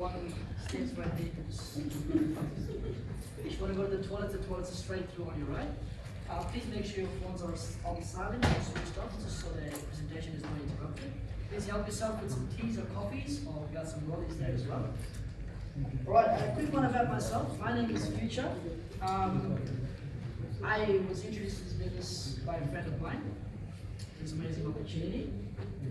one steps right there. If you want to go to the toilets are straight through on your right. Please make sure your phones are on silent or switched off, just so the presentation is not interrupted. Please help yourself with some teas or coffees, or we've got some rollies there as well. Alright, a quick one about myself. My name is Future. I was introduced to this business by a friend of mine. It's an amazing opportunity.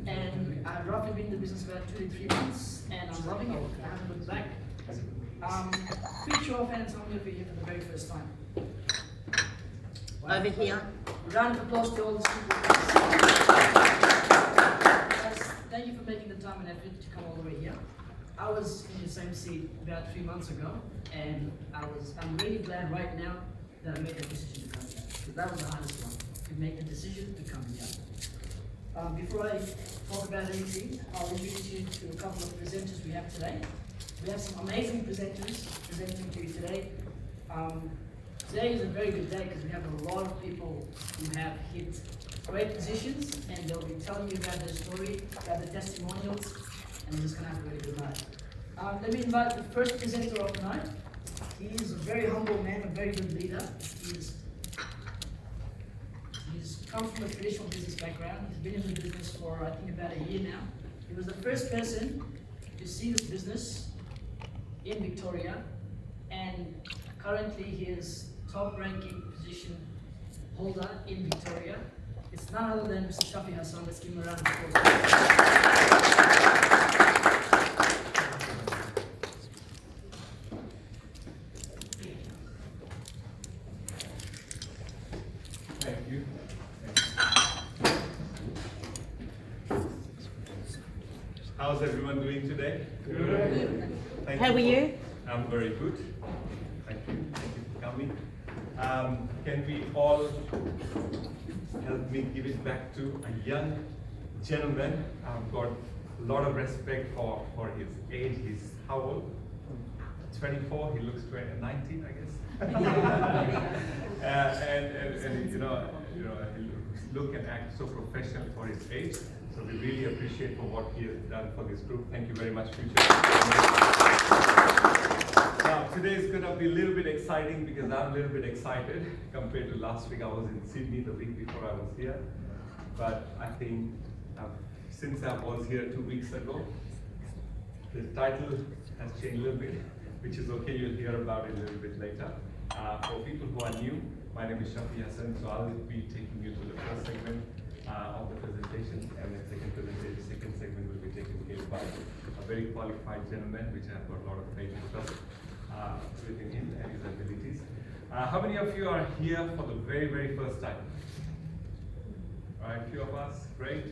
And I've roughly been in the business about 2 to 3 months, and I'm loving it. I haven't looked back. Quick show of hands, how many of you here for the very first time? Over here. Round of applause to all the people. Thank you for making the time and effort to come all the way here. I was in the same seat about 3 months ago, and I'm really glad right now that I made that decision to come here. Because that was the hardest one, to make the decision to come here. Before I talk about anything, I'll introduce you to a couple of presenters we have today. We have some amazing presenters presenting to you today. Today is a very good day because we have a lot of people who have hit great positions, and they'll be telling you about their story, about the testimonials, and we're just going to have a really good night. Let me invite the first presenter of the night. He is a very humble man, a very good leader. He's come from a traditional business background. He's been in the business for, I think, about a year now. He was the first person to see this business in Victoria, and currently he is top-ranking position holder in Victoria. It's none other than Mr. Shafi Hassan. Let's give him a round of applause. Thank you. How's everyone doing today? Good. Thank How are you? I'm very good. Thank you. Thank you for coming. Can we all help me give it back to a young gentleman? I've got a lot of respect for his age. He's how old? 24. He looks 19, I guess. and you know, he look and act so professional for his age. So we really appreciate for what he has done for this group. Thank you very much, Future. Now, today is going to be a little bit exciting because I'm a little bit excited compared to last week. I was in Sydney the week before I was here. But I think since I was here 2 weeks ago, the title has changed a little bit, which is okay. You'll hear about it a little bit later. For people who are new, my name is Shafi Hassan, so I'll be taking you through the first segment of the presentation, and the second segment will be taken care by a very qualified gentleman, which I've got a lot of faith and trust within him and his abilities. How many of you are here for the very, very first time? All right, few of us, great.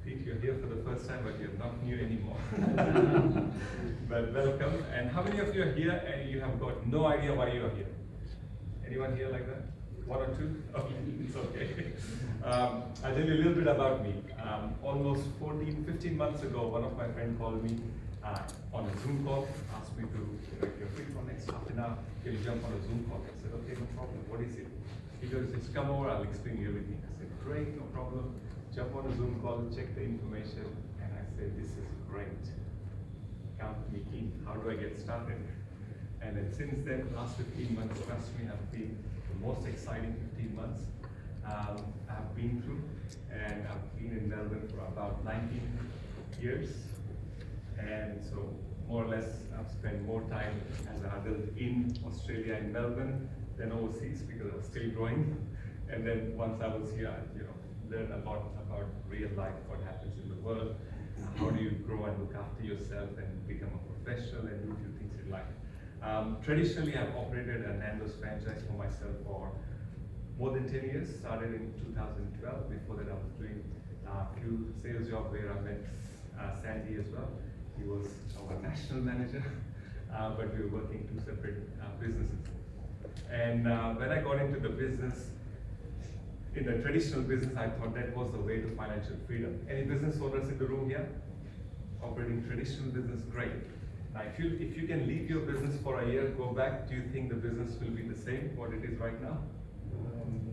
Pete, you're here for the first time, but you're not new anymore. But welcome. And how many of you are here and you have got no idea why you are here? Anyone here like that? One or two? Okay, it's okay. I'll tell you a little bit about me. Almost 15 months ago, one of my friends called me on a Zoom call, asked me to, if you're free for next half an hour, can you jump on a Zoom call? I said, okay, no problem. What is it? He goes, just come over, I'll explain you everything. I said, great, no problem. Jump on a Zoom call, check the information, and I said, this is great. Count me in. How do I get started? And then since then, last 15 months, trust me, have been the most exciting 15 months I've been through. And I've been in Melbourne for about 19 years. And so more or less, I've spent more time as an adult in Australia, in Melbourne, than overseas because I was still growing. And then once I was here, I learned a lot about real life, what happens in the world, how do you grow and look after yourself and become a professional and do a few things in life. Traditionally, I've operated a Nando's franchise for myself for more than 10 years. Started in 2012. Before that, I was doing a few sales jobs where I met Sandy as well. He was our national manager, but we were working two separate businesses. And when I got into the business, in the traditional business, I thought that was the way to financial freedom. Any business owners in the room here? Operating traditional business, great. Now, if you can leave your business for a year, go back, do you think the business will be the same, what it is right now?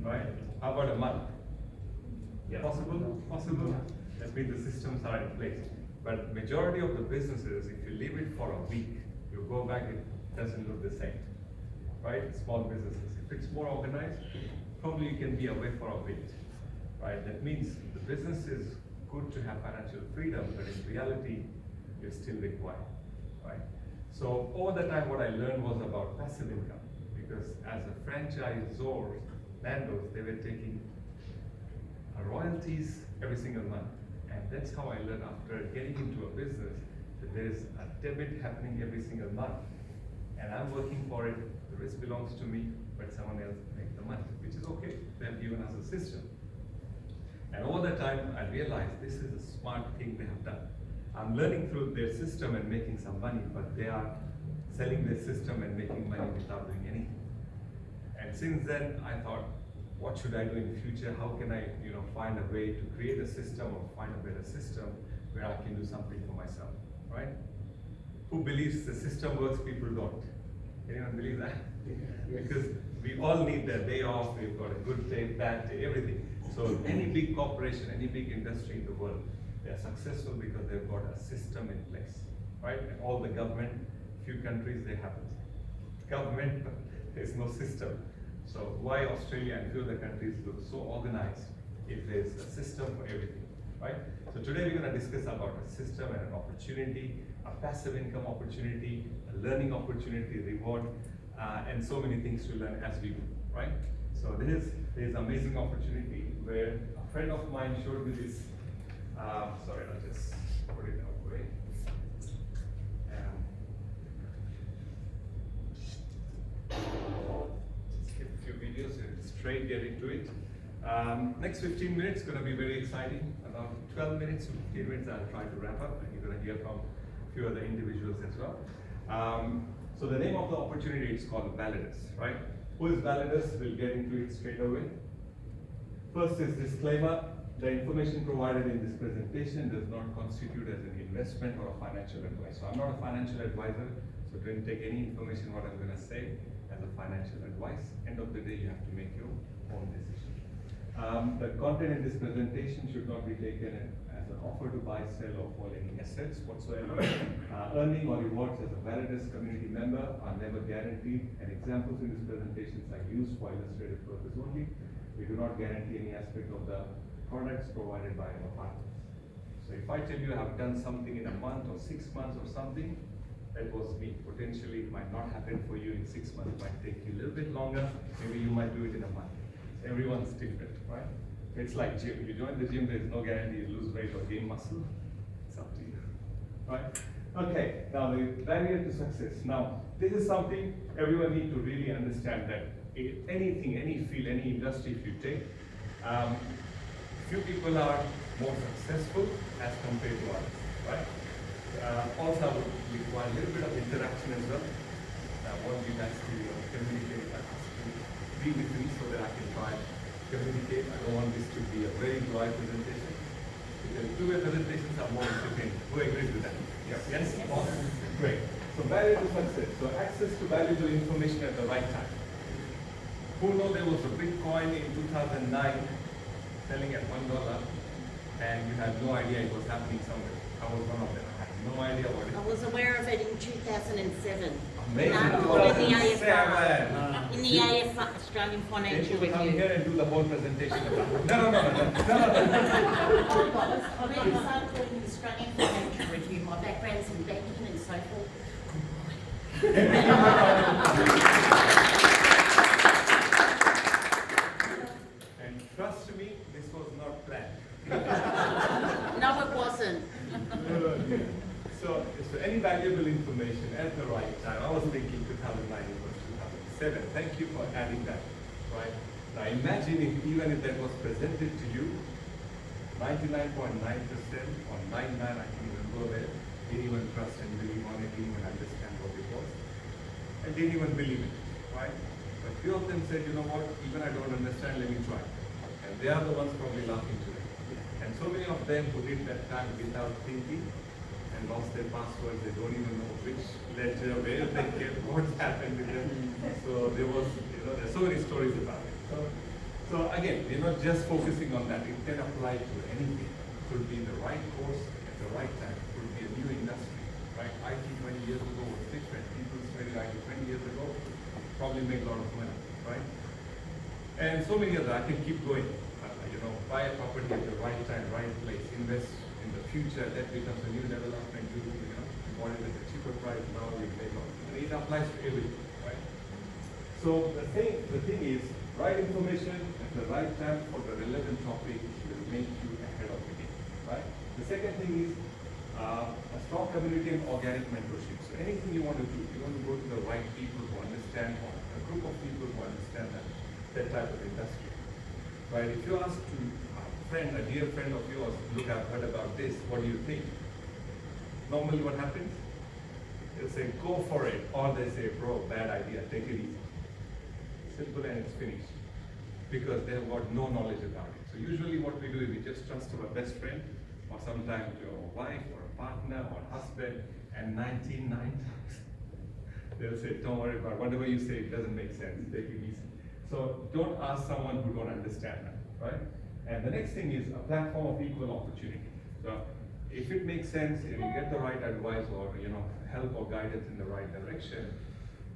Right? How about a month? Yeah. Possible? Possible? That means the systems are in place. But majority of the businesses, if you leave it for a week, you go back, it doesn't look the same, right? Small businesses. If it's more organized, probably you can be away for a week, right? That means the business is good to have financial freedom, but in reality, you're still required, right? So over the time, what I learned was about passive income, because as a franchisor, landlords, they were taking royalties every single month. And that's how I learned after getting into a business that there is a debit happening every single month. And I'm working for it, the risk belongs to me, but someone else makes the money, which is okay. They've given us a system. And over the time, I realized this is a smart thing they have done. I'm learning through their system and making some money, but they are selling their system and making money without doing anything. And since then, I thought, what should I do in the future? How can I, find a way to create a system or find a better system where I can do something for myself, right? Who believes the system works, people don't? Anyone believe that? Yes. Because we all need that day off, we've got a good day, bad day, everything. So any big corporation, any big industry in the world, they're successful because they've got a system in place, right? And all the government, few countries, they have government, but there's no system. So why Australia and few other countries look so organized if there's a system for everything, right? So today we're going to discuss about a system and an opportunity, a passive income opportunity, a learning opportunity, reward, and so many things to learn as we go, right? So there's amazing opportunity where a friend of mine showed me this. Sorry, I'll just put it away. Skip a few videos and straight get into it. Next 15 minutes going to be very exciting. About 12 minutes to 15 minutes I'll try to wrap up, and you're going to hear from a few other individuals as well. So the name of the opportunity is called Validus, right? Who is Validus? We'll get into it straight away. First is disclaimer. The information provided in this presentation does not constitute as an investment or a financial advice. So I'm not a financial advisor, so don't take any information what I'm going to say as a financial advice. End of the day, you have to make your own decision. The content in this presentation should not be taken as an offer to buy, sell, or hold any assets whatsoever. Earning or rewards as a Validus community member are never guaranteed, and examples in this presentation are used for illustrative purpose only. We do not guarantee any aspect of the products provided by our partners. So if I tell you I have done something in a month or 6 months or something, that was me. Potentially it might not happen for you in 6 months, it might take you a little bit longer, maybe you might do it in a month. Everyone's different, right? It's like gym. You join the gym, there's no guarantee you lose weight or gain muscle. It's up to you, right? Okay, now the barrier to success. Now, this is something everyone needs to really understand that anything, any field, any industry if you take, few people are more successful as compared to others, right? Also would require a little bit of interaction as well. What you guys to communicate, be with me so that I can try and communicate. I don't want this to be a very dry presentation. Because two-way presentations are more entertaining. Who agrees with that? Yes? Awesome. Great. So barrier to success. So access to valuable information at the right time. Who knows there was a Bitcoin in 2009 selling at $1 and you had no idea it was happening somewhere? I was one of them. I had no idea what it was. I was aware of it in 2007. Amazing. In the AF Australian Financial Then you come Review. here and do the whole presentation about it. No. I started doing the Australian Financial Review. My background's in banking and so forth. And trust me, this was not planned. No, it wasn't. So any valuable information at the right time. I was thinking 2009 was 2007. Thank you for adding that, right? Now imagine if that was presented to you, 99.9% or 99, I can even go there, didn't even trust and believe on it, didn't even understand what it was, and didn't even believe it, right? But few of them said, you know what, even I don't understand, let me try. And they are the ones probably laughing today. And so many of them who did that time without thinking and lost their passwords, they don't even know which ledger, where they kept, what's happened with them. So there was, there's so many stories about it. So again, we're not just focusing on that. It can apply to anything. It could be the right course at the right time. It could years ago was different. People studied IT 20 years ago, probably made a lot of money, right? And so many others. I can keep going. Buy a property at the right time, right place, invest in the future. That becomes a new development. You bought it at a cheaper price. Now you make a lot. And it applies to everything, right? So the thing is, right information at the right time for the relevant topic will make you ahead of the game, right? The second thing is a strong community and organic mentorship. So anything you want to do, you want to go to the right people who understand, or a group of people who understand that type of industry, right? If you ask a dear friend of yours, look, I've heard about this, what do you think? Normally what happens? They'll say, go for it, or they say, bro, bad idea, take it easy. Simple, and it's finished, because they have got no knowledge about it. So usually what we do is we just trust our best friend, or sometimes your wife, or a partner, or a husband, and 99 times they'll say, don't worry about it. Whatever you say, it doesn't make sense, take it easy. So don't ask someone who don't understand that, right? And the next thing is a platform of equal opportunity. So if it makes sense and you get the right advice or help or guidance in the right direction,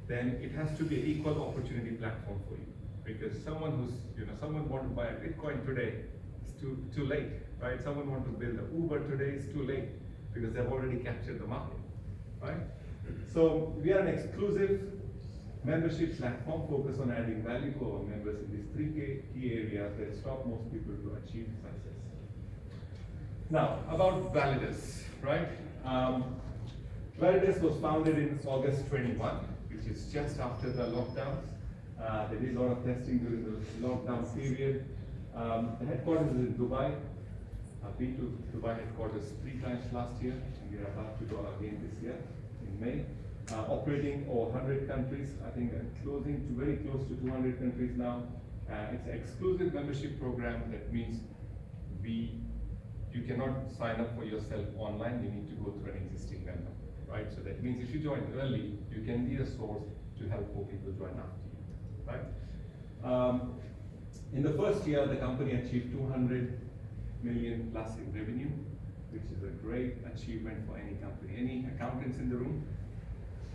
then it has to be an equal opportunity platform for you. Because someone someone want to buy a Bitcoin today, it's too late, right? Someone want to build an Uber today, it's too late, because they've already captured the market, right? So we are an exclusive membership platform focused on adding value to our members in these three key areas that stop most people to achieve success. Now, about Validus, right? Validus was founded in August 21, which is just after the lockdowns. They did a lot of testing during the lockdown period. The headquarters is in Dubai. I've been to Dubai headquarters 3 times last year, and we are about to go again this year in May. Operating over 100 countries, I think very close to 200 countries now. It's an exclusive membership program. That means you cannot sign up for yourself online. You need to go through an existing member, right? So that means if you join early, you can be a source to help more people join after you, right? In the first year, the company achieved 200 million plus in revenue, which is a great achievement for any company. Any accountants in the room?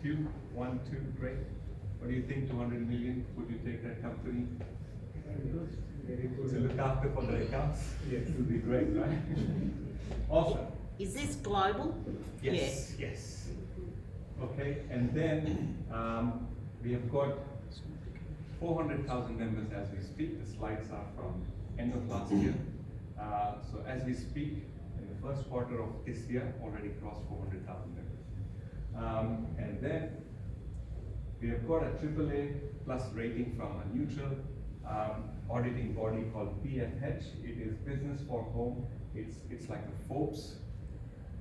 Few? 1, 2, great. What do you think, 200 million? Would you take that company? Very good. To look after for the accounts? Yes, it would be great, right? Awesome. Is this global? Yes, yes. Okay, and then we have got 400,000 members as we speak. The slides are from end of last year. So as we speak, in the first quarter of this year, already crossed 400,000 members. And then we have got a AAA plus rating from a neutral auditing body called BFH. It is Business for Home. It's like the Forbes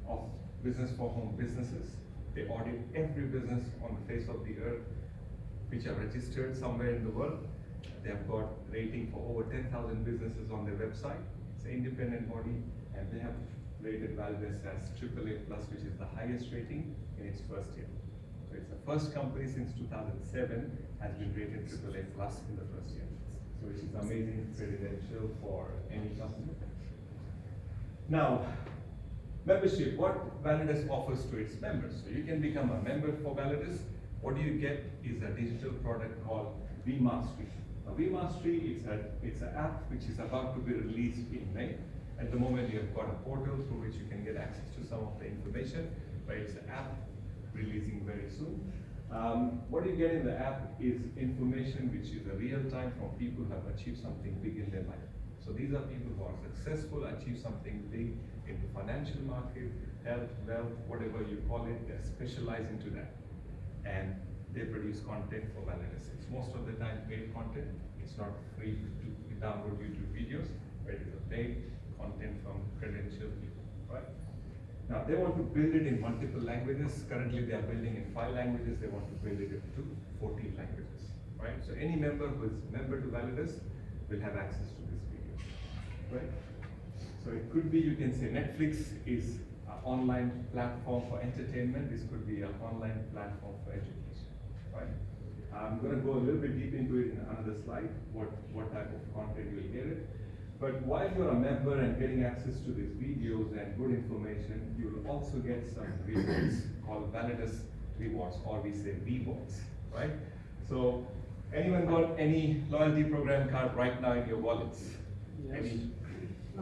of business for home businesses. They audit every business on the face of the earth which are registered somewhere in the world. They have got rating for over 10,000 businesses on their website. It's an independent body, and they have rated Validus as AAA plus, which is the highest rating in its first year. So it's the first company since 2007 has been rated AAA plus in the first year. So which is amazing credential for any company. Now, membership, what Validus offers to its members. So you can become a member for Validus. What you get is a digital product called vMastery. Now, vMastery, it's an app which is about to be released in May. At the moment, you have got a portal through which you can get access to some of the information, but it's an app releasing very soon. What you get in the app is information which is a real time from people who have achieved something big in their life. So these are people who are successful, achieve something big in the financial market, health, wealth, whatever you call it, they specialize into that. And they produce content for Validus. It's most of the time paid content. It's not free to download YouTube videos, but it is a paid content from credentialed people, right? Now, they want to build it in multiple languages. Currently, they are building in 5 languages. They want to build it into 14 languages, right? So any member who is a member to Validus will have access to this video, right? So it could be, you can say Netflix is an online platform for entertainment. This could be an online platform for education, right? I'm going to go a little bit deep into it in another slide, what type of content you'll get it. But while you're a member and getting access to these videos and good information, you'll also get some rewards called Validus rewards, or we say rewards, right? So, anyone got any loyalty program card right now in your wallets? Yes. Any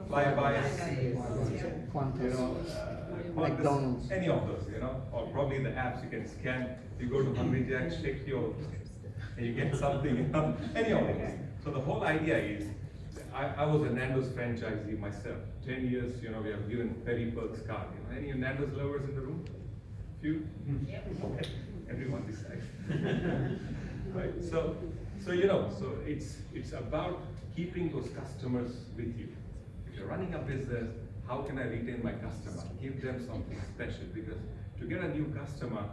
flybys? You know, Qantas, McDonald's. any of those, you know, or probably the apps you can scan. You go to Hungry Jack, shake your, and you get something, you know, any of those. So the whole idea is, I was a Nando's franchisee myself. 10 years, you know, we have given Perry Perks card. You know, any Nando's lovers in the room? Few? Okay. Everyone decides. Right. So you know, so it's about keeping those customers with you. If you're running a business, how can I retain my customer? Give them something special, because to get a new customer,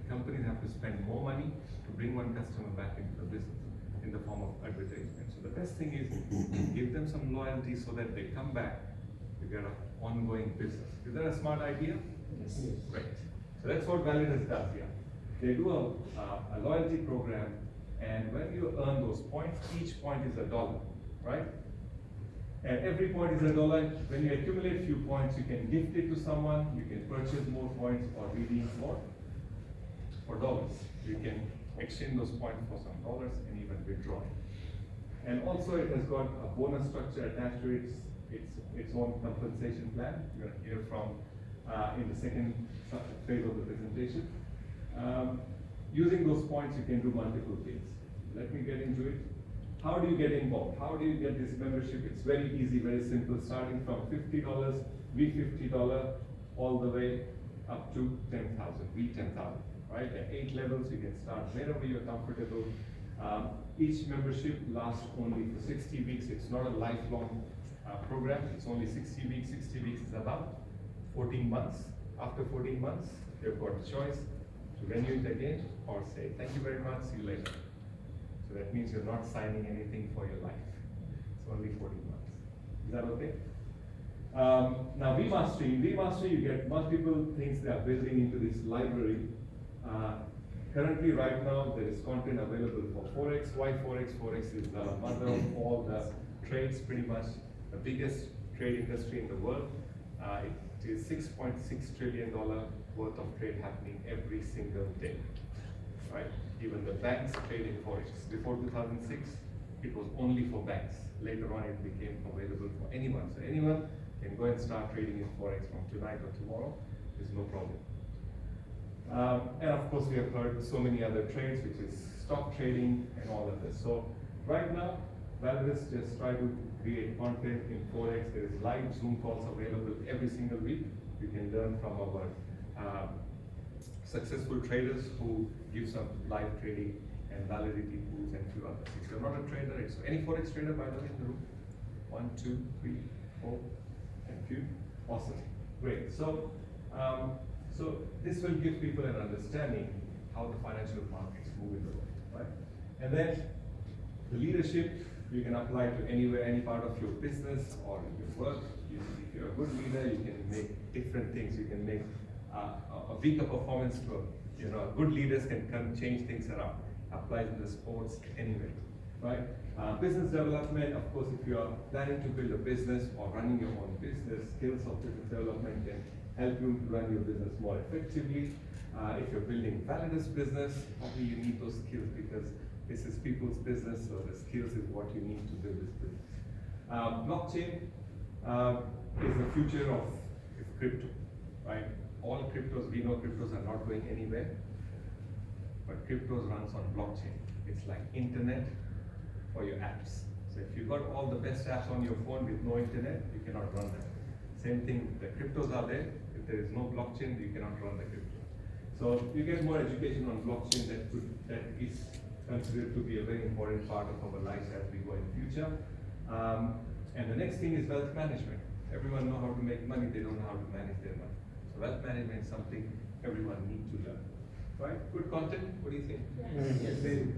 companies have to spend more money to bring one customer back into the business in the form of advertisement. So the best thing is give them some loyalty so that they come back to get an ongoing business. Is that a smart idea? Yes. Right. So that's what Validus does here. They do a loyalty program, and when you earn those points, each point is $1, right? And every point is $1. When you accumulate few points, you can gift it to someone, you can purchase more points or redeem for dollars. You can exchange those points for some dollars and even withdraw. And also it has got a bonus structure attached to its own compensation plan. You're going to hear from in the second phase of the presentation. Using those points, you can do multiple things. Let me get into it. How do you get involved? How do you get this membership? It's very easy, very simple, starting from $50, V50, all the way up to 10,000, V10,000, right? At 8 levels, you can start wherever you're comfortable. Each membership lasts only for 60 weeks. It's not a lifelong program. It's only 60 weeks. 60 weeks is about 14 months. After 14 months, you've got a choice to renew it again or say, thank you very much, see you later. So that means you're not signing anything for your life. It's only 14 months. Is that okay? Now VMastery. In VMastery, you get multiple things that are building into this library. Currently, right now, there is content available for Forex. Why Forex? Forex is the mother of all the trades, pretty much the biggest trade industry in the world. It is $6.6 trillion worth of trade happening every single day, right? Even the banks trade in Forex. Before 2006, it was only for banks. Later on, it became available for anyone. So anyone can go and start trading in Forex from tonight or tomorrow. There's no problem. And of course, we have heard so many other trades, which is stock trading and all of this. So right now, Validus just try to create content in Forex. There is live Zoom calls available every single week. You can learn from our successful traders who give some live trading and validity tools and few others. If you're not a trader, it's any Forex trader, by the way, in the room? 1, 2, 3, 4, and few. Awesome, great. So this will give people an understanding how the financial markets move in the world, right? And then the leadership you can apply to anywhere, any part of your business or your work. If you're a good leader, you can make different things. You can make a weaker performance to good leaders can come change things around. Apply to the sports anywhere, right? Business development, of course, if you are planning to build a business or running your own business, skills of business development can help you run your business more effectively. If you're building Validus business, probably you need those skills because this is people's business, so the skills is what you need to build this business. Blockchain is the future of crypto, right? All cryptos, we know cryptos are not going anywhere, but cryptos runs on blockchain. It's like internet for your apps. So if you got all the best apps on your phone with no internet, you cannot run them. Same thing, the cryptos are there. If there is no blockchain, you cannot run the crypto. So you get more education on blockchain that is considered to be a very important part of our lives as we go in the future. And the next thing is wealth management. Everyone knows how to make money, they don't know how to manage their money. So wealth management is something everyone needs to learn. Right? Good content? What do you think? Yes. Very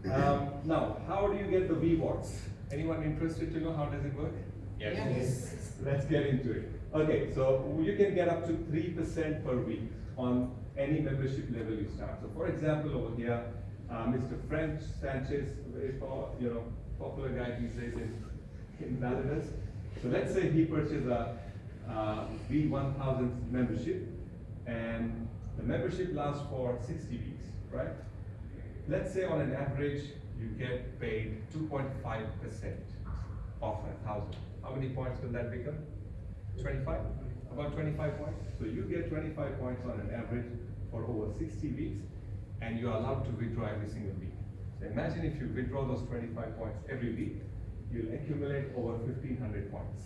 awesome. Now, how do you get the rewards? Anyone interested to know how does it work? Yes. Let's get into it. Okay, so you can get up to 3% per week on any membership level you start. So for example, over here, Mr. French Sanchez, very popular guy these days in Validus. So let's say he purchased a V1000 membership, and The membership lasts for 60 weeks, right? Let's say on an average, you get paid 2.5% of 1,000. How many points will that become? 25? About 25 points. So you get 25 points on an average for over 60 weeks, and you are allowed to withdraw every single week. So imagine if you withdraw those 25 points every week, you'll accumulate over 1,500 points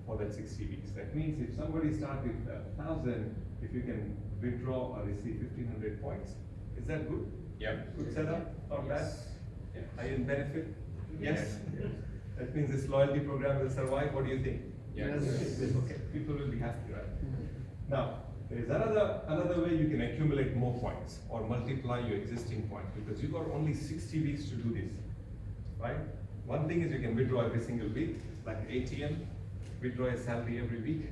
for that 60 weeks. That means if somebody starts with 1,000, if you can withdraw or receive 1,500 points, is that good? Yeah. Good setup, not bad? Yeah. Are you in benefit? Yes. That means this loyalty program will survive. What do you think? Yes. Okay, people will be happy, right? Now, there is another way you can accumulate more points or multiply your existing points, because you got only 60 weeks to do this, right? One thing is you can withdraw every single week, like ATM, withdraw your salary every week,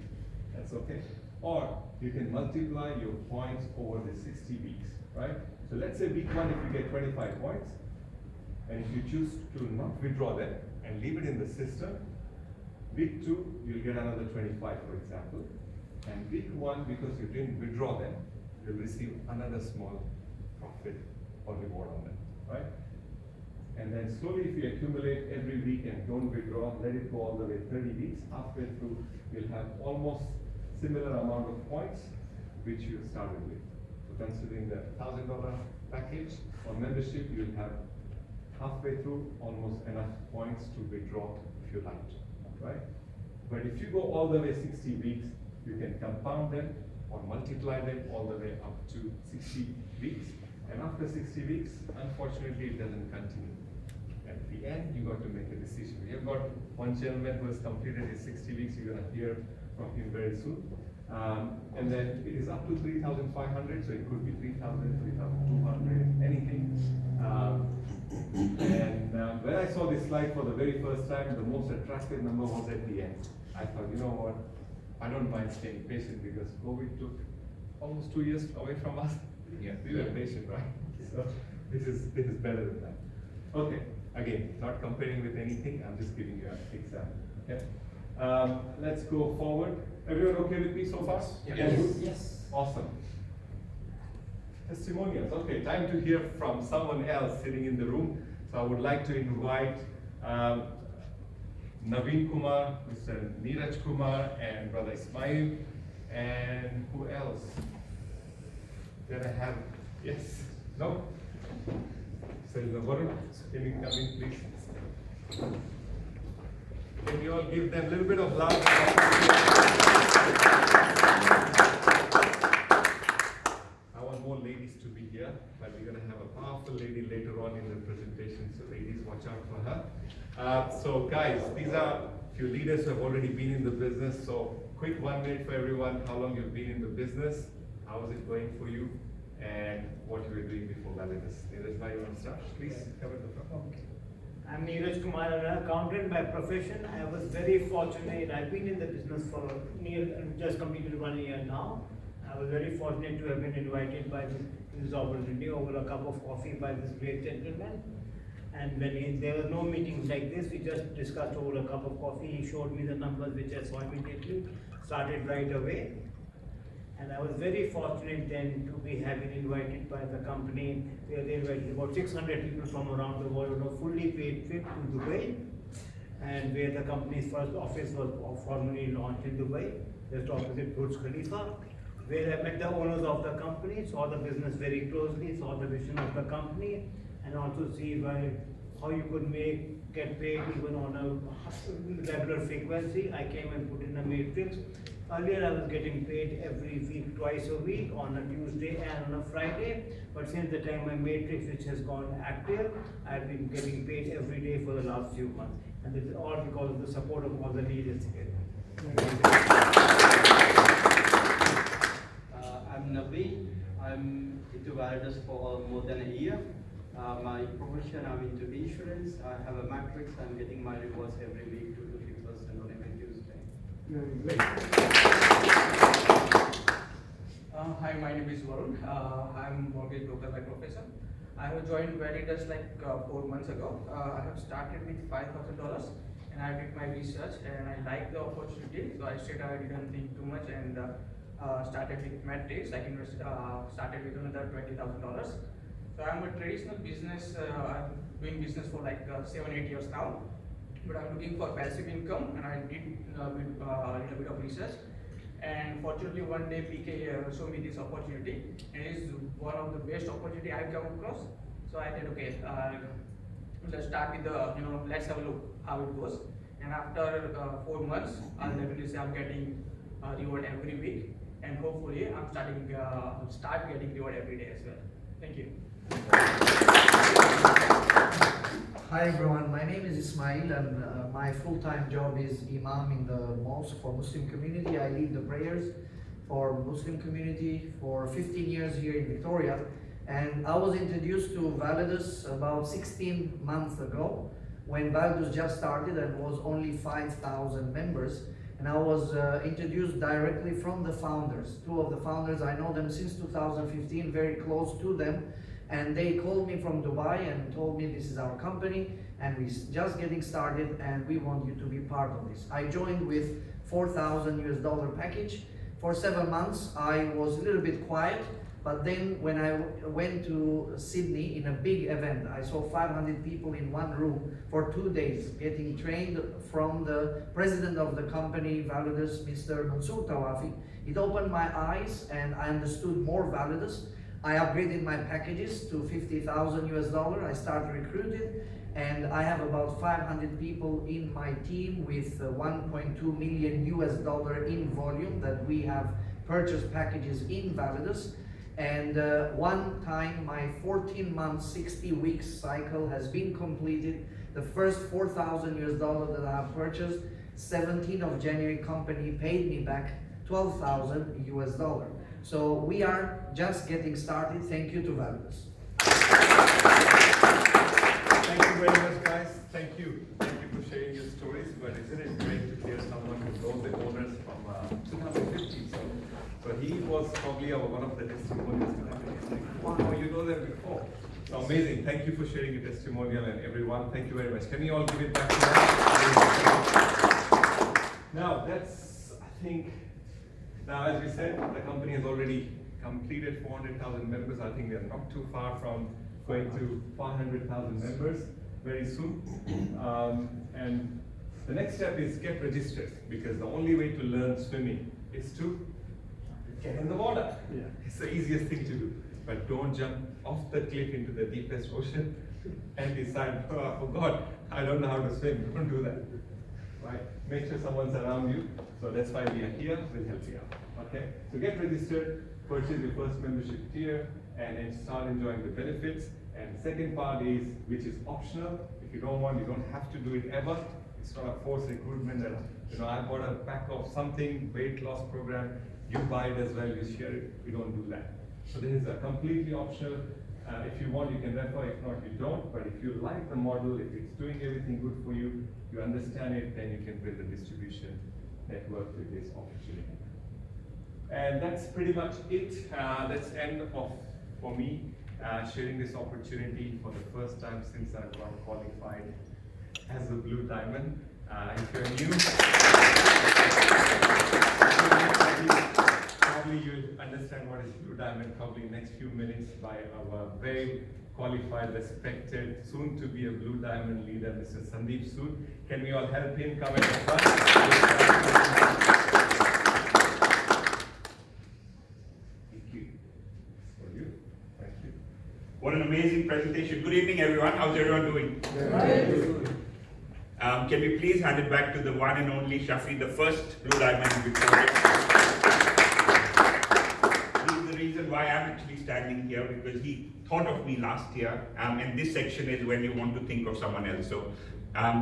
that's okay. Or you can multiply your points over the 60 weeks, right? So let's say week 1 if you get 25 points, and if you choose to not withdraw them and leave it in the system, week 2 you'll get another 25, for example. And week 1, because you didn't withdraw them, you'll receive another small profit or reward on them, right? And then slowly, if you accumulate every week and don't withdraw, let it go all the way 30 weeks, halfway through, you'll have almost similar amount of points which you started with. So considering the $1,000 package or membership, you'll have halfway through almost enough points to withdraw if you like, right? But if you go all the way 60 weeks, you can compound them or multiply them all the way up to 60 weeks. And after 60 weeks, unfortunately, it doesn't continue. At the end, you got to make a decision. We have got one gentleman who has completed his 60 weeks. You're going to hear from him very soon. And then it is up to 3,500, so it could be 3,000, 3,200, anything. When I saw this slide for the very first time, the most attractive number was at the end. I thought, you know what? I don't mind staying patient, because COVID took almost 2 years away from us. Yeah. We were patient, right? So this is better than that. Okay, again, not comparing with anything, I'm just giving you an example. Okay? Let's go forward. Everyone okay with me so far? Yes. Yes. Awesome. Testimonials. Okay, time to hear from someone else sitting in the room. So I would like to invite Naveen Kumar, Mr. Neeraj Kumar, and Brother Ismail, and who else? Then I have, yes, no? So Varun, can you come in, please? Can you all give them a little bit of love? I want more ladies to be here, but we're going to have a powerful lady later on in the presentation, so ladies, watch out for her. So guys, these are a few leaders who have already been in the business, so quick 1 minute for everyone, how long you've been in the business, how is it going for you, and what you were doing before Validus. Neeraj, you want to start? Please cover the front. Okay. I'm Neeraj Kumar, an accountant by profession. I was very fortunate. I've been in the business for just completed 1 year now. I was very fortunate to have been invited by this opportunity over a cup of coffee by this great gentleman. And when there were no meetings like this, we just discussed over a cup of coffee. He showed me the numbers, which I saw immediately, started right away. And I was very fortunate then to be having invited by the company, where they invited about 600 people from around the world on a fully paid trip to Dubai, and where the company's first office was formally launched in Dubai, just opposite Burj Khalifa, where I met the owners of the company, saw the business very closely, saw the vision of the company, and also see how you could get paid even on a regular frequency. I came and put in a matrix. Earlier I was getting paid every week, twice a week, on a Tuesday and on a Friday. But since the time my matrix, which has gone active, I've been getting paid every day for the last few months. And this is all because of the support of all the leaders here. I'm Naveen. I'm into Validus for more than a year. My profession, I'm into insurance. I have a matrix. I'm getting my rewards every week, 2 to 3% on every Tuesday. Hi, my name is Varun. I'm mortgage broker by profession. I have joined Validus like 4 months ago. I have started with $5,000 and I did my research and I liked the opportunity. So I said I didn't think too much and started with matrix. I started with another $20,000. So I'm a traditional business. I'm doing business for like 7-8 years now. But I'm looking for passive income, and I did a little bit of research. And fortunately, one day PK showed me this opportunity, and it's one of the best opportunity I've come across. So I said, okay, let's start with let's have a look how it goes. And after 4 months, I'll definitely say I'm getting reward every week, and hopefully I'm start getting reward every day as well. Thank you. Hi everyone, my name is Ismail, and my full-time job is Imam in the mosque for Muslim community. I lead the prayers for Muslim community for 15 years here in Victoria, and I was introduced to Validus about 16 months ago when Validus just started and was only 5,000 members, and I was introduced directly from the founders. Two of the founders, I know them since 2015, very close to them. And they called me from Dubai and told me this is our company and we're just getting started and we want you to be part of this. I joined with $4,000 package. For 7 months, I was a little bit quiet, but then when I went to Sydney in a big event, I saw 500 people in one room for 2 days getting trained from the president of the company, Validus, Mr. Mansoor Tawafi. It opened my eyes and I understood more Validus. I upgraded my packages to $50,000. I started recruiting, and I have about 500 people in my team with $1.2 million in volume that we have purchased packages in Validus. And one time my 14-month, 60-week cycle has been completed. The first $4,000 that I have purchased, 17th of January, company paid me back $12,000. So we are just getting started. Thank you to Validus. Thank you very much, guys. Thank you. Thank you for sharing your stories. But isn't it great to hear someone who knows the owners from 2015? So he was probably one of the testimonials. Wow, you know them before. So amazing. Thank you for sharing your testimonial, and everyone. Thank you very much. Can you all give it back to them? Now that's, I think. Now, as we said, the company has already completed 400,000 members. I think we are not too far from going to 500,000 members very soon. And the next step is get registered, because the only way to learn swimming is to get in the water. Yeah. It's the easiest thing to do. But don't jump off the cliff into the deepest ocean and decide, oh, I forgot, I don't know how to swim. Don't do that. Right? Make sure someone's around you. So that's why we are here. We'll help you out. Okay? So get registered, purchase your first membership tier, and then start enjoying the benefits. And the second part is, which is optional. If you don't want, you don't have to do it ever. It's not a forced recruitment that, I bought a pack of something, weight loss program, you buy it as well, you share it. We don't do that. So this is a completely optional. If you want, you can refer. If not, you don't. But if you like the model, if it's doing everything good for you, you understand it, then you can build a distribution network with this opportunity. And that's pretty much it. That's end of, for me, sharing this opportunity for the first time since I got qualified as a Blue Diamond. If you're new, probably you'll understand what is Blue Diamond probably in the next few minutes by our very qualified, respected, soon to be a Blue Diamond leader, Mr. Sandeep Sood. Can we all help him come at the front? Thank you. For you. Thank you. What an amazing presentation. Good evening, everyone. How's everyone doing? Can we please hand it back to the one and only Shafi, the first Blue Diamond in Victoria. This is the reason why I'm actually standing here, because he thought of me last year, and this section is when you want to think of someone else. So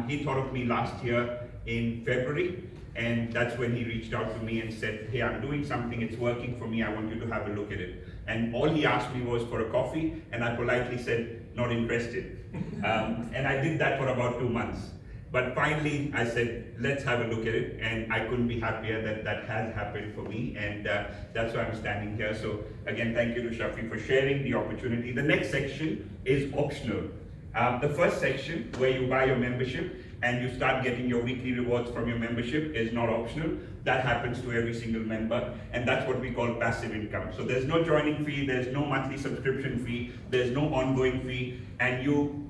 he thought of me last year in February, and that's when he reached out to me and said, hey, I'm doing something, it's working for me, I want you to have a look at it. And all he asked me was for a coffee, and I politely said, not interested. And I did that for about 2 months. But finally, I said, let's have a look at it, and I couldn't be happier that that has happened for me, and that's why I'm standing here. So again, thank you to Shafi for sharing the opportunity. The next section is optional. The first section, where you buy your membership, and you start getting your weekly rewards from your membership is not optional. That happens to every single member, and that's what we call passive income. So there's no joining fee, there's no monthly subscription fee, there's no ongoing fee, and you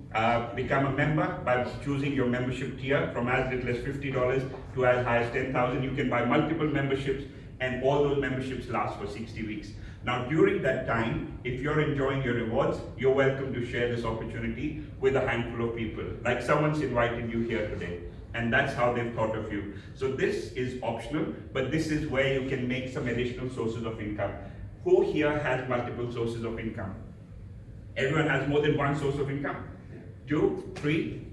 become a member by choosing your membership tier from as little as $50 to as high as $10,000. You can buy multiple memberships, and all those memberships last for 60 weeks. Now, during that time, if you're enjoying your rewards, you're welcome to share this opportunity with a handful of people. Like someone's invited you here today, and that's how they've thought of you. So this is optional, but this is where you can make some additional sources of income. Who here has multiple sources of income? Everyone has more than one source of income? 2, 3.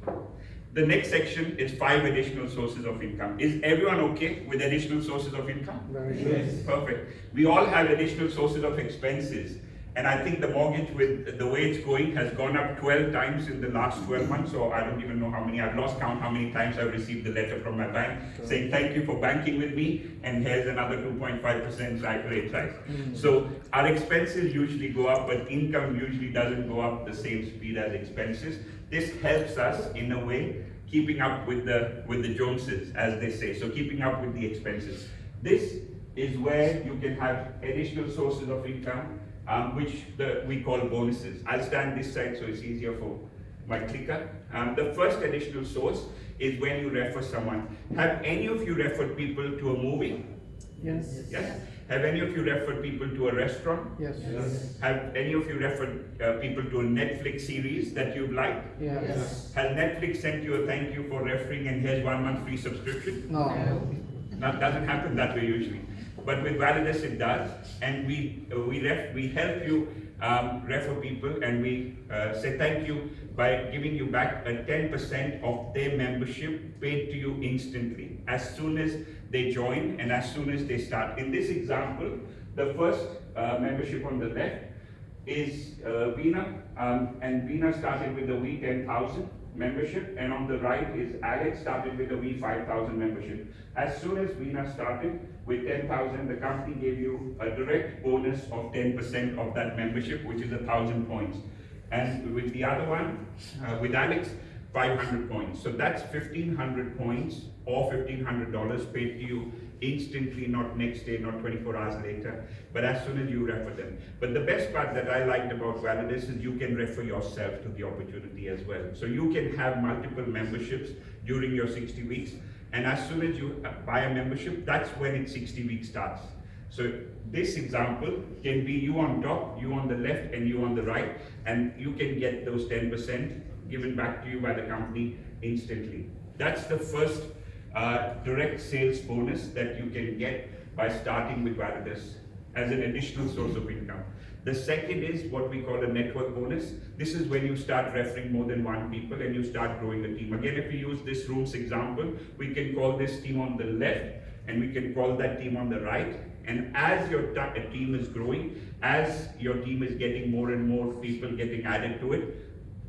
The next section is 5 additional sources of income. Is everyone okay with additional sources of income? Yes. Perfect. We all have additional sources of expenses. And I think the mortgage, with the way it's going, has gone up 12 times in the last 12 months. So I don't even know how many. I've lost count how many times I've received a letter from my bank saying, thank you for banking with me, and here's another 2.5% rate rise. So our expenses usually go up, but income usually doesn't go up the same speed as expenses. This helps us, in a way, keeping up with the Joneses, as they say. So keeping up with the expenses. This is where you can have additional sources of income, which we call bonuses. I'll stand this side so it's easier for my clicker. The first additional source is when you refer someone. Have any of you referred people to a movie? Yes. Yes. Have any of you referred people to a restaurant? Yes. Have any of you referred people to a Netflix series that you've liked? Yes. Has Netflix sent you a thank you for referring and here's 1 month free subscription? No. That doesn't happen that way usually. But with Validus it does, and we help you refer people, and we say thank you by giving you back a 10% of their membership paid to you instantly, as soon as they join and as soon as they start. In this example, the first membership on the left is Veena, and Veena started with the V10,000 membership, and on the right is Alex, started with a V5,000 membership. As soon as Veena started with 10,000, the company gave you a direct bonus of 10% of that membership, which is 1,000 points. And with the other one, with Alex, 500 points. So that's 1,500 points or $1,500 paid to you instantly, not next day, not 24 hours later, but as soon as you refer them. But the best part that I liked about Validus is you can refer yourself to the opportunity as well. So you can have multiple memberships during your 60 weeks, and as soon as you buy a membership, that's when its 60 weeks starts. So this example can be you on top, you on the left, and you on the right, and you can get those 10% given back to you by the company instantly. That's the first direct sales bonus that you can get by starting with Validus as an additional source of income. The second is what we call a network bonus. This is when you start referring more than one people and you start growing the team. Again, if we use this room's example, we can call this team on the left and we can call that team on the right. And as your team is growing, as your team is getting more and more people getting added to it,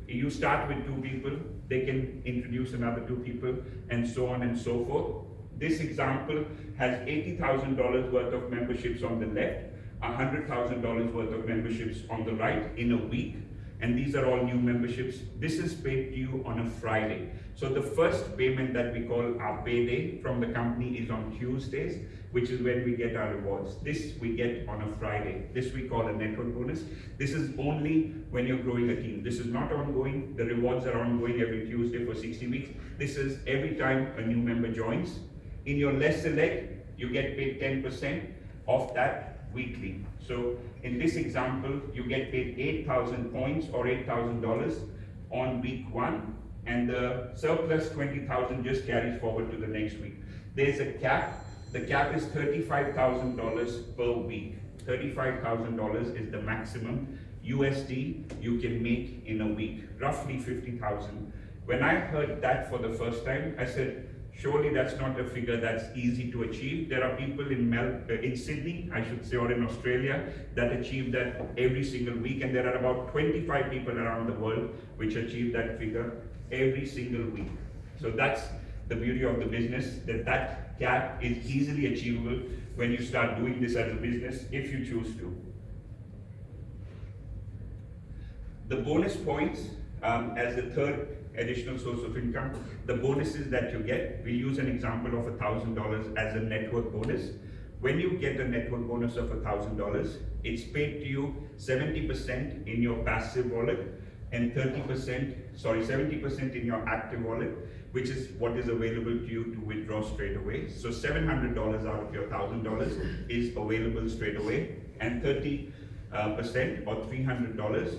you start with 2 people, they can introduce another 2 people, and so on and so forth. This example has $80,000 worth of memberships on the left, $100,000 worth of memberships on the right in a week, and these are all new memberships. This is paid to you on a Friday. So the first payment that we call our payday from the company is on Tuesdays, which is when we get our rewards. This we get on a Friday. This we call a network bonus. This is only when you're growing a team. This is not ongoing. The rewards are ongoing every Tuesday for 60 weeks. This is every time a new member joins. In your lesser leg, you get paid 10% of that weekly. So in this example, you get paid 8,000 points or $8,000 on week 1, and the surplus 20,000 just carries forward to the next week. There's a cap. The cap is $35,000 per week. $35,000 is the maximum USD you can make in a week, roughly 50,000. When I heard that for the first time, I said, surely that's not a figure that's easy to achieve. There are people in Sydney, I should say, or in Australia, that achieve that every single week, and there are about 25 people around the world which achieve that figure every single week. So that's the beauty of the business, that cap is easily achievable when you start doing this as a business, if you choose to. The bonus points as the third additional source of income, the bonuses that you get. We'll use an example of $1,000 as a network bonus. When you get a network bonus of $1,000, it's paid to you 70% in your passive wallet and 70% in your active wallet, which is what is available to you to withdraw straight away. So $700 out of your $1,000 is available straight away, and 30% or $300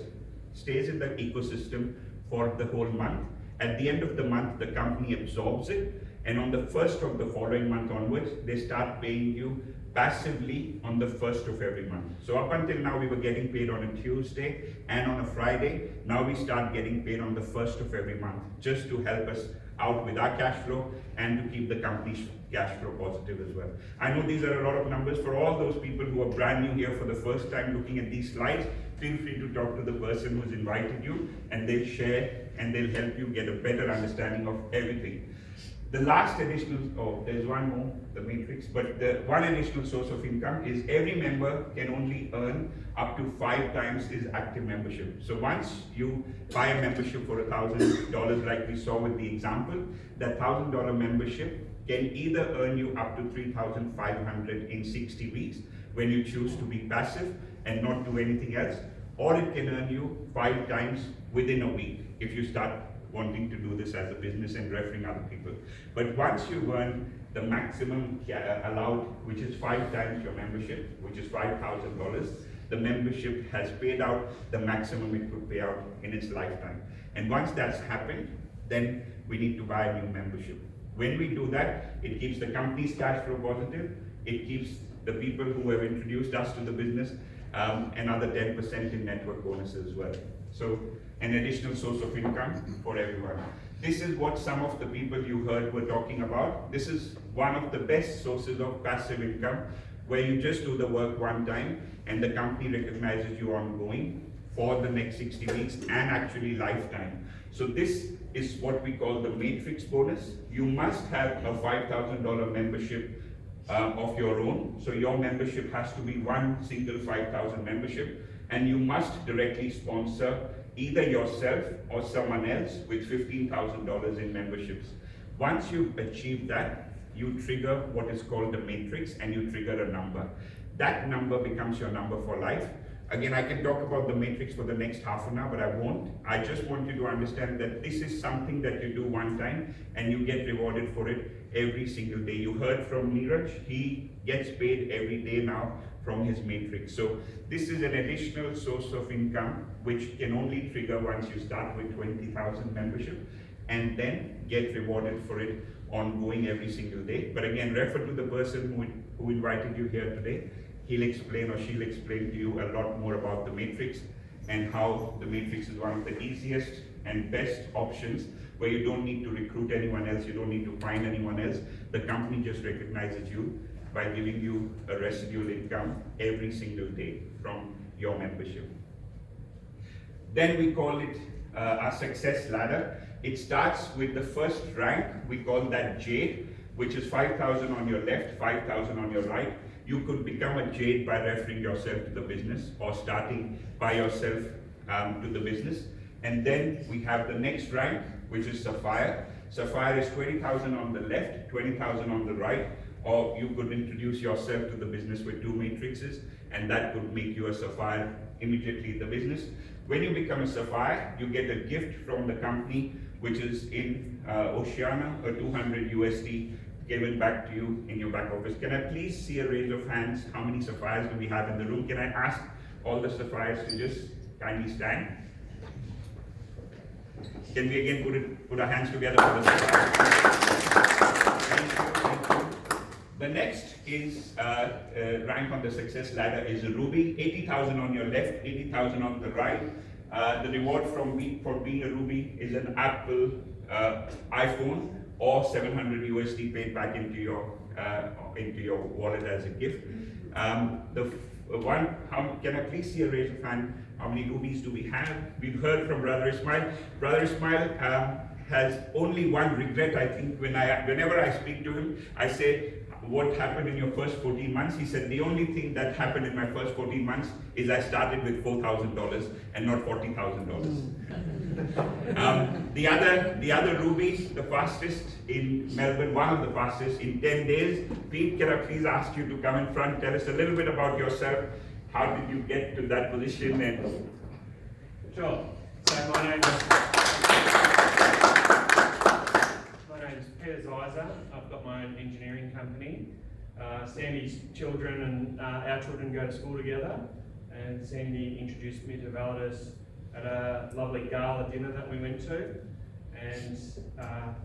stays in the ecosystem for the whole month. At the end of the month, the company absorbs it, and on the first of the following month onwards, they start paying you passively on the first of every month. So up until now, we were getting paid on a Tuesday and on a Friday. Now we start getting paid on the first of every month, just to help us out with our cash flow and to keep the company's cash flow positive as well. I know these are a lot of numbers. For all those people who are brand new here for the first time looking at these slides, feel free to talk to the person who's invited you, and they'll share and they'll help you get a better understanding of everything. The last additional, there's one more, the matrix, but the one additional source of income is every member can only earn up to 5 times his active membership. So once you buy a membership for $1,000, like we saw with the example, that $1,000 membership can either earn you up to $3,500 in 60 weeks when you choose to be passive and not do anything else, or it can earn you 5 times within a week if you start wanting to do this as a business and referring other people. But once you earn the maximum allowed, which is 5 times your membership, which is $5,000, the membership has paid out the maximum it could pay out in its lifetime. And once that's happened, then we need to buy a new membership. When we do that, it keeps the company's cash flow positive, it keeps the people who have introduced us to the business another 10% in network bonuses as well. So an additional source of income for everyone. This is what some of the people you heard were talking about. This is one of the best sources of passive income, where you just do the work one time and the company recognizes you ongoing for the next 60 weeks and actually lifetime. So this is what we call the matrix bonus. You must have a $5,000 membership of your own. So your membership has to be one single 5,000 membership, and you must directly sponsor either yourself or someone else with $15,000 in memberships. Once you've achieved that, you trigger what is called the matrix, and you trigger a number. That number becomes your number for life. Again, I can talk about the matrix for the next half an hour, but I won't. I just want you to understand that this is something that you do one time and you get rewarded for it every single day. You heard from Neeraj, he gets paid every day now from his matrix. So this is an additional source of income which can only trigger once you start with 20,000 membership and then get rewarded for it ongoing every single day. But again, refer to the person who invited you here today. He'll explain or she'll explain to you a lot more about the matrix and how the matrix is one of the easiest and best options, where you don't need to recruit anyone else, you don't need to find anyone else. The company just recognizes you by giving you a residual income every single day from your membership. Then we call it our success ladder. It starts with the first rank, we call that Jade, which is 5,000 on your left, 5,000 on your right. You could become a Jade by referring yourself to the business or starting by yourself to the business. And then we have the next rank, which is Sapphire. Sapphire is 20,000 on the left, 20,000 on the right, or you could introduce yourself to the business with 2 matrices, and that could make you a Sapphire immediately in the business. When you become a Sapphire, you get a gift from the company, which is in Oceania, a 200 USD given back to you in your back office. Can I please see a raise of hands? How many Sapphires do we have in the room? Can I ask all the Sapphires to just kindly stand? Can we again put our hands together for the Sapphires? Thank you. The next is rank on the success ladder is a Ruby. 80,000 on your left, 80,000 on the right. The reward for being a Ruby is an Apple iPhone or 700 USD paid back into your wallet as a gift. Can I please see a raise of hand? How many rubies do we have? We've heard from Brother Ismail. Brother Ismail has only one regret, I think. Whenever I speak to him, I say, what happened in your first 14 months. He said, the only thing that happened in my first 14 months is I started with $4,000 and not $40,000. The other Ruby, the fastest in Melbourne, one of the fastest in 10 days. Pete, can I please ask you to come in front, tell us a little bit about yourself. How did you get to that position? And Sure. So my name is Peter Zeiser. I've got my own engineering company. Sandy's children and our children go to school together, and Sandy introduced me to Validus at a lovely gala dinner that we went to, and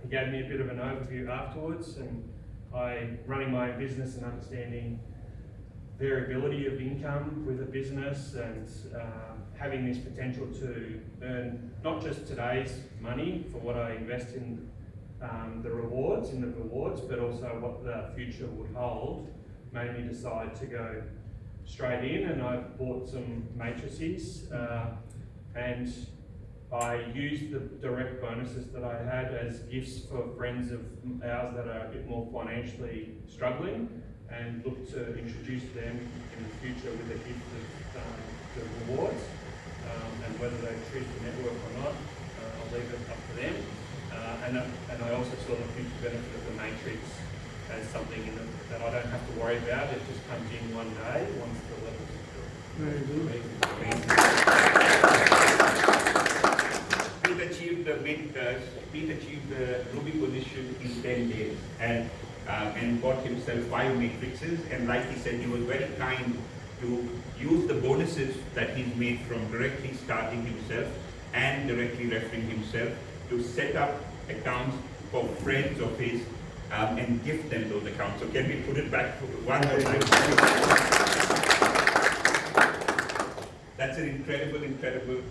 he gave me a bit of an overview afterwards, and running my own business and understanding variability of income with a business, and having this potential to earn not just today's money for what I invest in the rewards, but also what the future would hold, made me decide to go straight in. And I bought some matrices, and I used the direct bonuses that I had as gifts for friends of ours that are a bit more financially struggling, and look to introduce them in the future with a gift of the rewards, and whether they choose to network or not, I'll leave it up to them. And I also saw the future benefit of the matrix as something that I don't have to worry about. It just comes in one day once the levels are filled. Very good. Pete achieved the Ruby position in 10 days and bought himself 5 matrices. And like he said, he was very kind to use the bonuses that he's made from directly starting himself and directly referring himself to set up accounts for friends of his and gift them those accounts. So can we put it back one more time? That's an incredible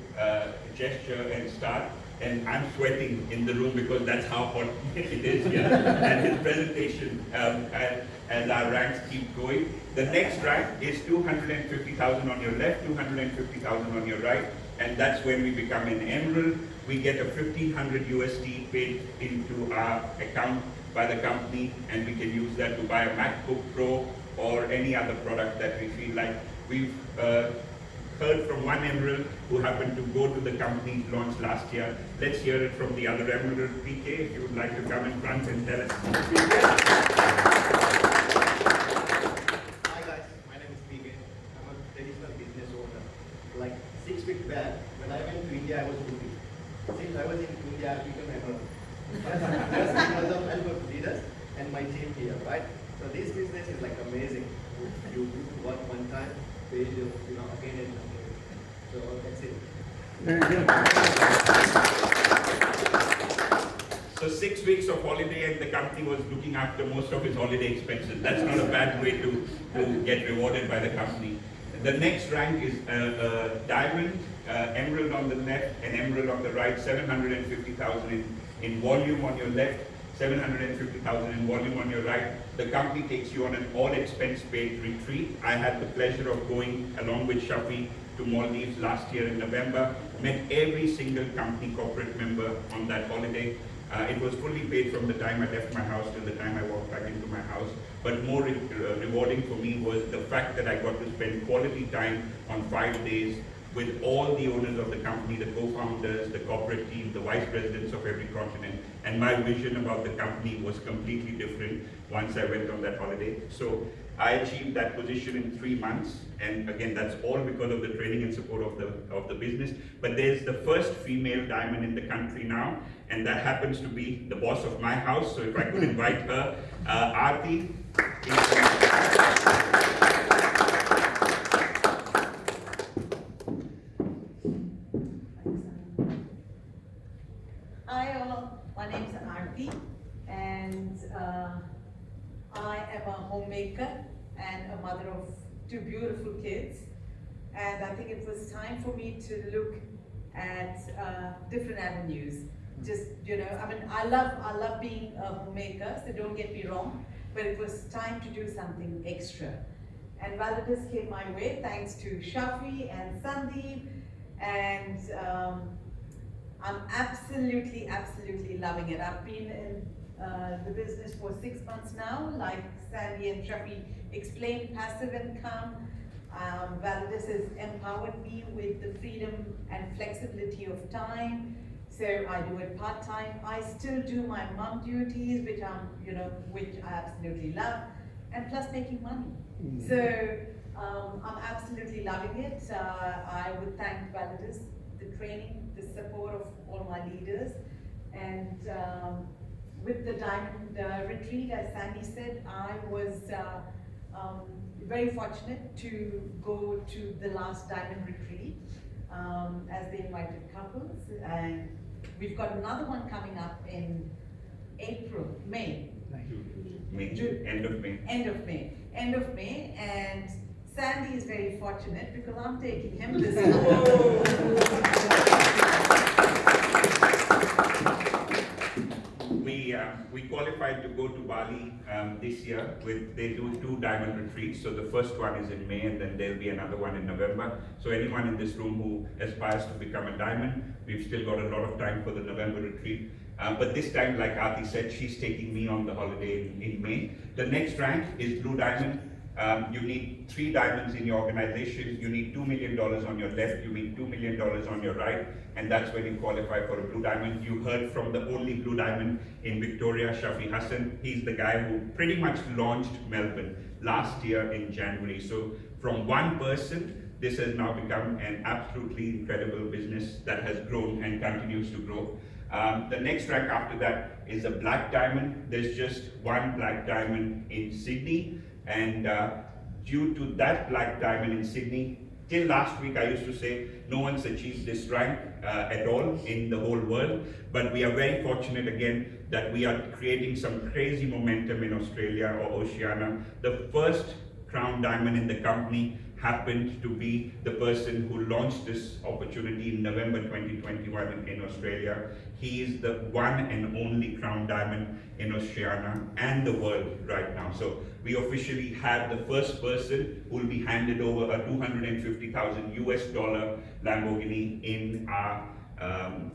gesture and start. And I'm sweating in the room because that's how hot it is here. And his presentation, as our ranks keep going. The next rank is 250,000 on your left, 250,000 on your right. And that's when we become an emerald. We get a 1,500 USD paid into our account by the company, and we can use that to buy a MacBook Pro or any other product that we feel like. We've heard from one emerald who happened to go to the company's launch last year. Let's hear it from the other emerald. PK, if you would like to come in front and tell us. Hi guys, my name is PK. I'm a traditional business owner. Like 6 weeks back, when I went to India, I was Ruby. Since I was in India, I became emerald. Just because of help of leaders and my team here, right? So this business is like amazing. You work one time, pay you, again and again. So that's it. Very good. So 6 weeks of holiday and the company was looking after most of his holiday expenses. That's not a bad way to get rewarded by the company. The next rank is diamond, emerald on the left and emerald on the right, 750,000 in volume on your left, 750,000 in volume on your right. The company takes you on an all expense paid retreat. I had the pleasure of going along with Shafi to Maldives last year in November, met every single company corporate member on that holiday. It was fully paid from the time I left my house till the time I walked back into my house. But more rewarding for me was the fact that I got to spend quality time on 5 days with all the owners of the company, the co-founders, the corporate team, the vice presidents of every continent. And my vision about the company was completely different once I went on that holiday. So I achieved that position in 3 months. And again, that's all because of the training and support of the business. But there's the first female diamond in the country now, and that happens to be the boss of my house. So if I could invite her, Aarti. Hi all, my name is Aarti, and I am a homemaker and a mother of 2 beautiful kids. And I think it was time for me to look at different avenues. Just, I love being a homemaker, so don't get me wrong, but it was time to do something extra. And Validus came my way thanks to Shafi and Sandeep, and I'm absolutely loving it. I've been in the business for 6 months now, like Sandy and Shafi explained, passive income. Validus has empowered me with the freedom and flexibility of time. So I do it part-time. I still do my mom duties, which which I absolutely love, and plus making money. So I'm absolutely loving it. I would thank Validus, the training, the support of all my leaders, and with the Diamond Retreat, as Sandy said, I was very fortunate to go to the last Diamond Retreat as they invited couples, and we've got another one coming up in May. June, end of May. End of May, and Sandy is very fortunate because I'm taking him this time. We qualified to go to Bali this year. They do 2 diamond retreats. So the first one is in May, and then there'll be another one in November. So anyone in this room who aspires to become a diamond, we've still got a lot of time for the November retreat. But this time, like Aarti said, she's taking me on the holiday in May. The next rank is blue diamond. You need 3 diamonds in your organization. You need $2 million on your left. You need $2 million on your right. And that's when you qualify for a blue diamond. You heard from the only blue diamond in Victoria, Shafi Hassan. He's the guy who pretty much launched Melbourne last year in January. So from one person, this has now become an absolutely incredible business that has grown and continues to grow. The next rank after that is a black diamond. There's just 1 black diamond in Sydney. And due to that black diamond in Sydney, till last week I used to say no one's achieved this rank at all in the whole world. But we are very fortunate again that we are creating some crazy momentum in Australia or Oceania. The first crown diamond in the company happened to be the person who launched this opportunity in November 2021 in Australia. He is the one and only crown diamond in Oceania and the world right now. So we officially have the first person who will be handed over a $250,000 US Lamborghini in our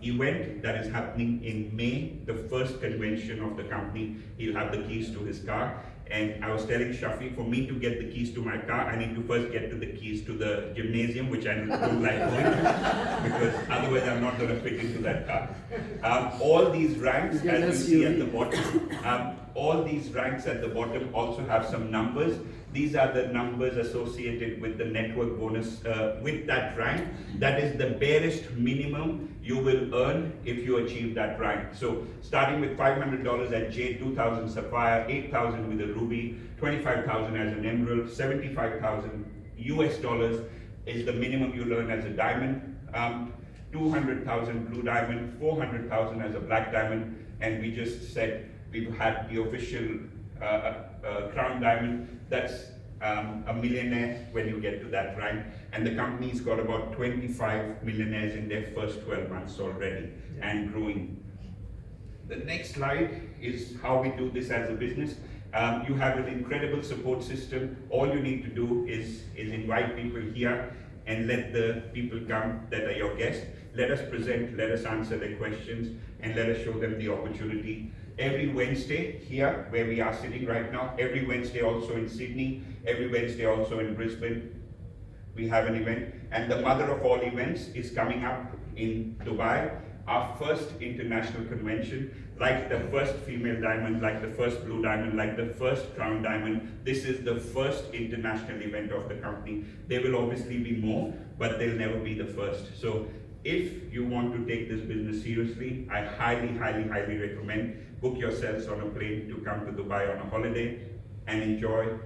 event that is happening in May, the first convention of the company. He'll have the keys to his car. And I was telling Shafi, for me to get the keys to my car, I need to first get to the keys to the gymnasium, which I don't like going to, because otherwise I'm not going to fit into that car. All these ranks, as you see at the bottom, all these ranks at the bottom also have some numbers. These are the numbers associated with the network bonus with that rank. That is the barest minimum you will earn if you achieve that rank. So starting with $500 at Jade, 2,000 Sapphire, 8,000 with a Ruby, 25,000 as an Emerald, 75,000 US dollars is the minimum you earn as a Diamond, 200,000 Blue Diamond, 400,000 as a Black Diamond, and we just said we've had the official Crown Diamond. That's a millionaire when you get to that rank, and the company's got about 25 millionaires in their first 12 months already and growing. The next slide is how we do this as a business. You have an incredible support system. All you need to do is invite people here and let the people come that are your guests. Let us present, let us answer their questions, and let us show them the opportunity. Every Wednesday here, where we are sitting right now, every Wednesday also in Sydney, every Wednesday also in Brisbane, we have an event. And the mother of all events is coming up in Dubai, our first international convention, like the first female diamond, like the first blue diamond, like the first crown diamond. This is the first international event of the company. There will obviously be more, but they'll never be the first. So if you want to take this business seriously, I highly, highly, highly recommend book yourselves on a plane to come to Dubai on a holiday and enjoy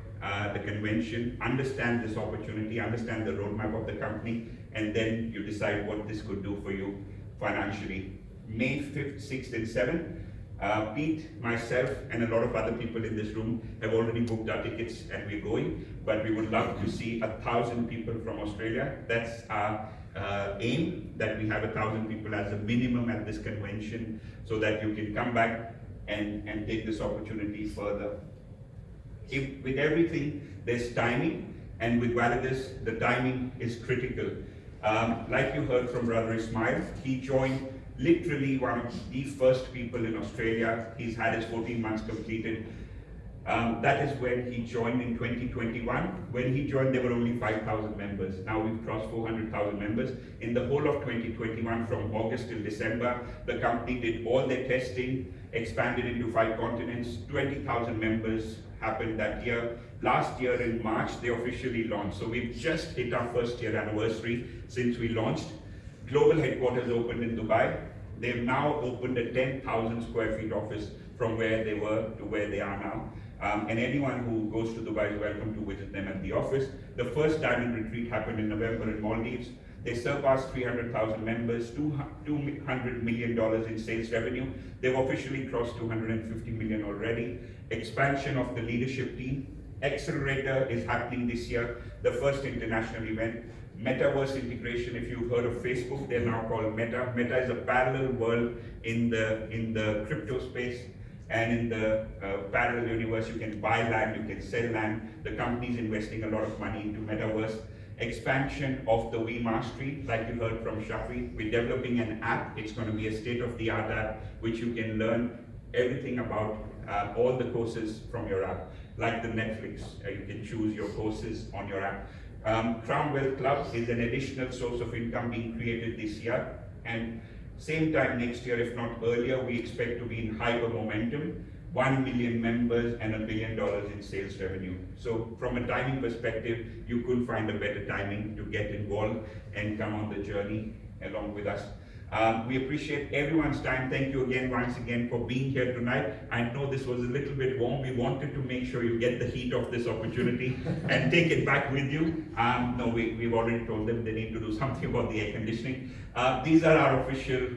the convention, understand this opportunity, understand the roadmap of the company, and then you decide what this could do for you financially. May 5th, 6th, and 7th, Pete, myself, and a lot of other people in this room have already booked our tickets and we're going, but we would love to see 1,000 people from Australia. That's our aim, that we have 1,000 people as a minimum at this convention, so that you can come back and take this opportunity further. With everything, there's timing, and with Validus, the timing is critical. Like you heard from Brother Ismail, he joined literally one of the first people in Australia. He's had his 14 months completed. That is when he joined in 2021. When he joined, there were only 5,000 members. Now we've crossed 400,000 members. In the whole of 2021, from August till December, the company did all their testing, expanded into 5 continents, 20,000 members happened that year. Last year in March, they officially launched. So we've just hit our first year anniversary since we launched. Global headquarters opened in Dubai. They've now opened a 10,000 square feet office from where they were to where they are now. And anyone who goes to Dubai is welcome to visit them at the office. The first diamond retreat happened in November in Maldives. They surpassed 300,000 members, $200 million in sales revenue. They've officially crossed 250 million already. Expansion of the leadership team. Accelerator is happening this year, the first international event. Metaverse integration, if you've heard of Facebook, they're now called Meta. Meta is a parallel world in the crypto space. And in the parallel universe, you can buy land, you can sell land. The company is investing a lot of money into metaverse. Expansion of the We Mastery, like you heard from Shafi. We're developing an app. It's going to be a state-of-the-art app, which you can learn everything about all the courses from your app. Like the Netflix, you can choose your courses on your app. Crown Wealth Club is an additional source of income being created this year. And same time next year, if not earlier, we expect to be in hyper momentum, 1 million members and $1 billion in sales revenue. So from a timing perspective, you couldn't find a better timing to get involved and come on the journey along with us. We appreciate everyone's time. Thank you again, once again, for being here tonight. I know this was a little bit warm. We wanted to make sure you get the heat of this opportunity and take it back with you. No, we've already told them they need to do something about the air conditioning. These are our official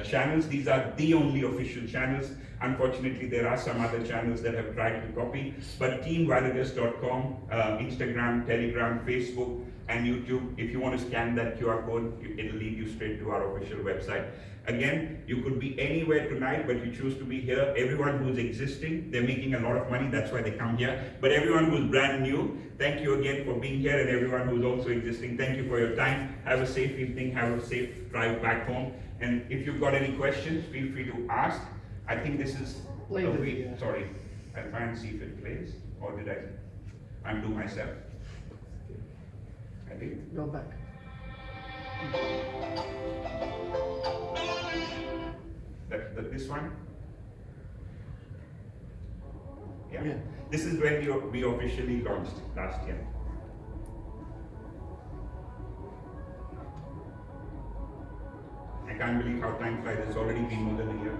channels. These are the only official channels. Unfortunately, there are some other channels that have tried to copy, but teamvalidus.com, Instagram, Telegram, Facebook, and YouTube. If you want to scan that QR code, it'll lead you straight to our official website. Again, you could be anywhere tonight, but you choose to be here. Everyone who's existing, they're making a lot of money, that's why they come here. But everyone who's brand new, thank you again for being here, and everyone who's also existing, thank you for your time. Have a safe evening, have a safe drive back home. And if you've got any questions, feel free to ask. I think this is, sorry, I'll try and see if it plays, or did I undo myself? I did. Go back. This one? Yeah. This is when we officially launched last year. I can't believe how time flies. It's already been more than a year.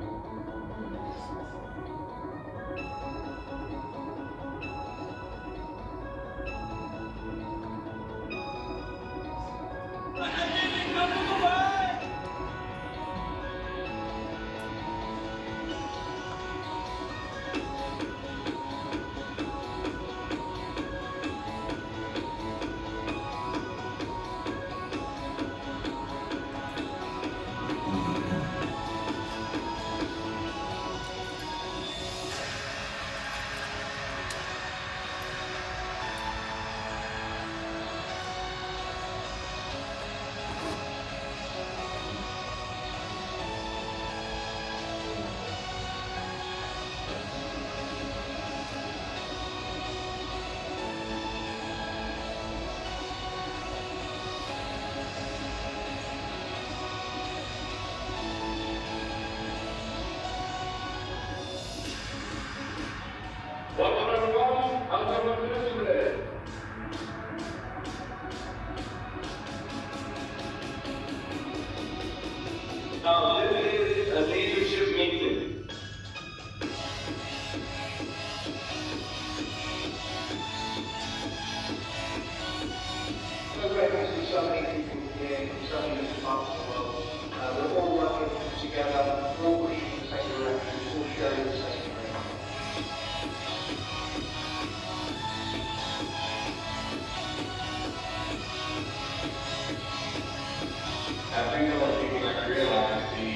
Now this is a leadership meeting. So great to see so many people here, so many different parts of the world. We're all working together, we're all pushing in the same direction, we're all sharing the same dream. I think a lot of people don't realize the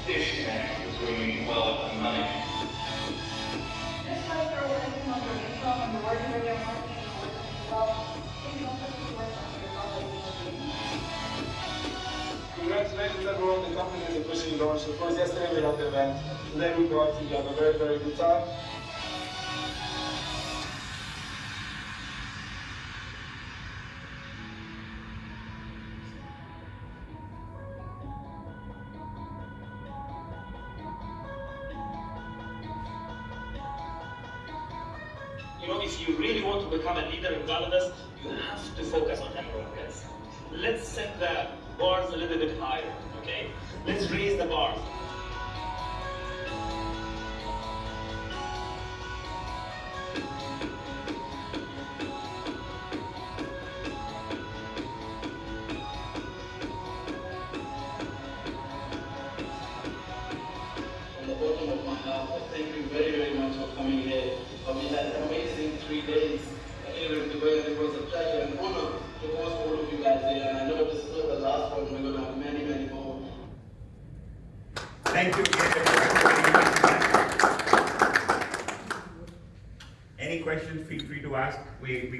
disconnect between wealth and money. Just like you're working on your income and you're working on your money and you're working on wealth, you don't have to work on your company. Congratulations everyone, the company is officially launched. Of course, yesterday we had the event. Today we got to have a very, very good time. You know, if you really want to become a leader in Validus, you have to focus on Emerald, guys. Let's set the bars a little bit higher, okay? Let's raise the bars. From the bottom of my heart, I thank you very, very much for coming here. We had an amazing 3 days here in Dubai, and it was a pleasure and honor to host all of you guys here. And I know this is not the last one, we're going to have many, many more. Thank you. Any questions, feel free to ask. We